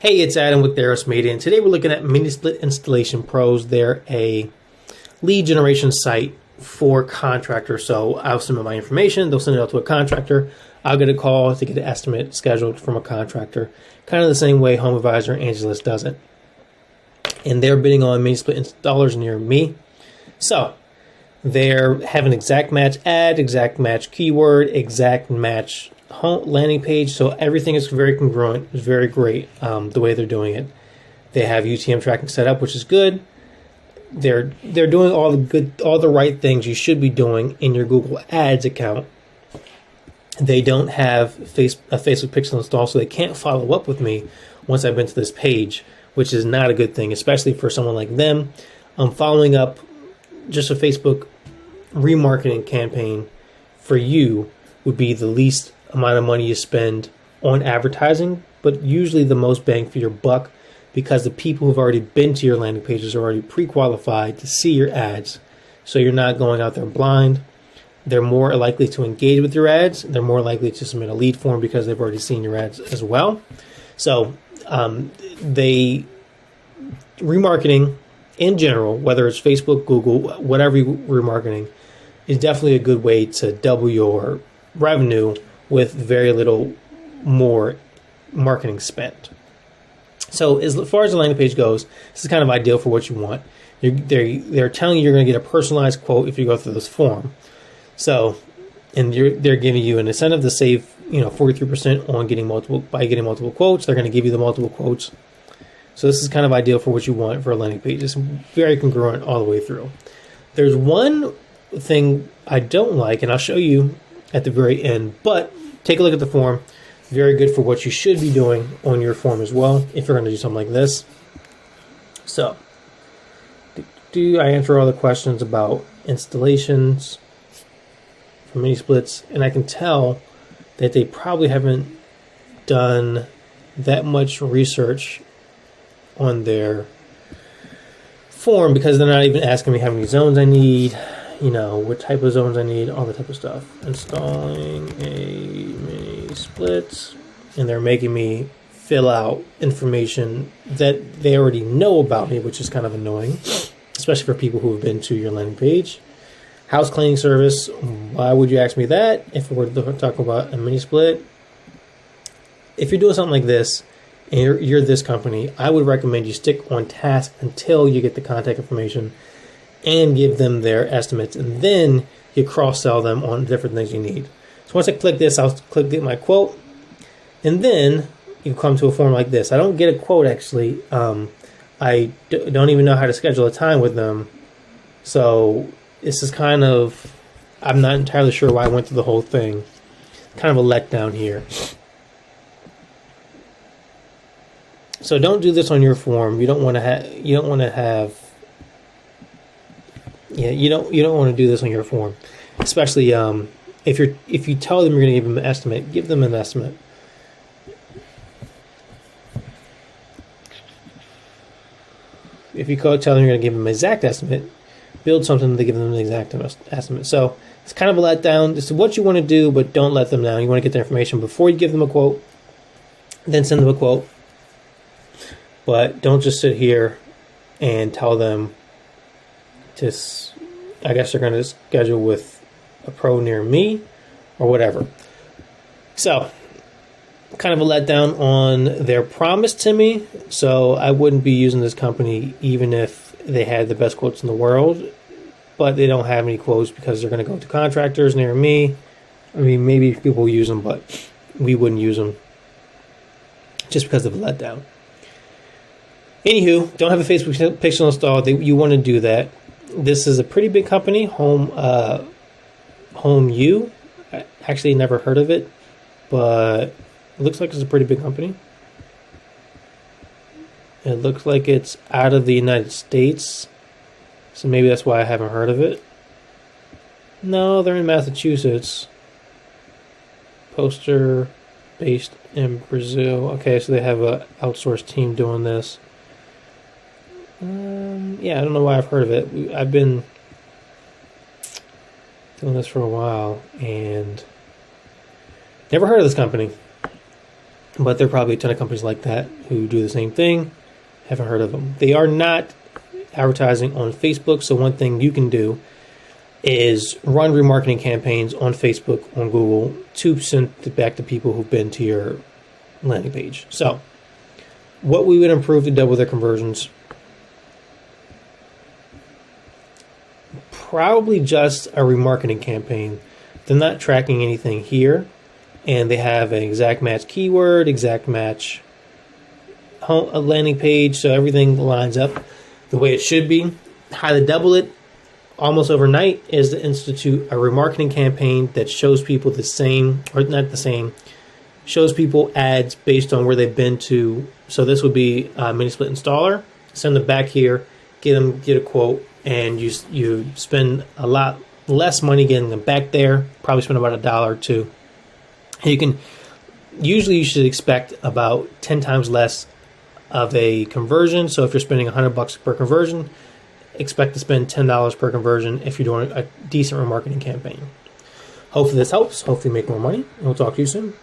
Hey, it's Adam with the ROAS Media, and today we're looking at Mini Split Installation Pros. They're a lead generation site for contractors. So I'll submit my information, they'll send it out to a contractor. I'll get a call to get an estimate scheduled from a contractor, kind of the same way Home Advisor Angelus does it. And they're bidding on Mini Split installers near me. So they have an exact match ad, exact match keyword, exact match home landing page, so everything is very congruent. It's very great the way they're doing it. They have UTM tracking set up, which is good. They're doing all the right things you should be doing in your Google Ads account. They don't have a Facebook pixel installed, so they can't follow up with me once I've been to this page, which is not a good thing, especially for someone like them. Following up just a Facebook remarketing campaign for you would be the least amount of money you spend on advertising, but usually the most bang for your buck, because the people who've already been to your landing pages are already pre-qualified to see your ads. So you're not going out there blind. They're more likely to engage with your ads. They're more likely to submit a lead form because they've already seen your ads as well. So remarketing in general, whether it's Facebook, Google, whatever remarketing, is definitely a good way to double your revenue with very little more marketing spent. So as far as the landing page goes, this is kind of ideal for what you want. They're telling you you're going to get a personalized quote if you go through this form. So, and they're giving you an incentive to save 43% on getting multiple quotes. They're going to give you the multiple quotes. So this is kind of ideal for what you want for a landing page. It's very congruent all the way through. There's one thing I don't like, and I'll show you at the very end, but take a look at the form. Very good for what you should be doing on your form as well if you're going to do something like this. So, do I answer all the questions about installations for mini splits? And I can tell that they probably haven't done that much research on their form, because they're not even asking me how many zones I need, what type of zones I need, all the type of stuff. Installing a mini split, and they're making me fill out information that they already know about me, which is kind of annoying, especially for people who have been to your landing page. House cleaning service, why would you ask me that if we're talking about a mini split? If you're doing something like this, and you're this company, I would recommend you stick on task until you get the contact information and give them their estimates, and then you cross-sell them on different things you need. So once I click this, I'll click get my quote, and then you come to a form like this. I don't get a quote, actually. I don't even know how to schedule a time with them. So this is kind of, I'm not entirely sure why I went through the whole thing. Kind of a letdown here. So don't do this on your form. You don't want to do this on your form, especially if you tell them you're going to give them an estimate, give them an estimate. If you tell them you're going to give them an exact estimate, build something to give them an exact estimate. So it's kind of a letdown. This is what you want to do, but don't let them down. You want to get their information before you give them a quote, then send them a quote. But don't just sit here and tell them I guess they're going to schedule with a pro near me or whatever. So, kind of a letdown on their promise to me. So I wouldn't be using this company even if they had the best quotes in the world. But they don't have any quotes because they're going to go to contractors near me. I mean, maybe people use them, but we wouldn't use them just because of a letdown. Anywho, don't have a Facebook pixel installed. You want to do that. This is a pretty big company, HomeYou. I actually never heard of it, but it looks like it's a pretty big company. It looks like it's out of the United States, so maybe that's why I haven't heard of it. No, they're in Massachusetts. Poster based in Brazil. Okay, so they have an outsourced team doing this. Yeah, I don't know why I've heard of it. I've been doing this for a while and never heard of this company. but there are probably a ton of companies like that who do the same thing. Haven't heard of them. They are not advertising on Facebook, so one thing you can do is run remarketing campaigns on Facebook, on Google, to send it back to people who've been to your landing page. So what we would improve to double their conversions, probably just a remarketing campaign. They're not tracking anything here, and they have an exact match keyword, exact match a landing page, so everything lines up the way it should be. How to double it almost overnight is to institute a remarketing campaign that shows people the same, or not the same, shows people ads based on where they've been to. So this would be a mini split installer. Send them back here, get a quote, and you spend a lot less money getting them back there. Probably spend about $1 or $2. You should expect about 10 times less of a conversion. So if you're spending $100 per conversion, expect to spend $10 per conversion if you're doing a decent remarketing campaign. Hopefully this helps. Hopefully make more money. And we'll talk to you soon.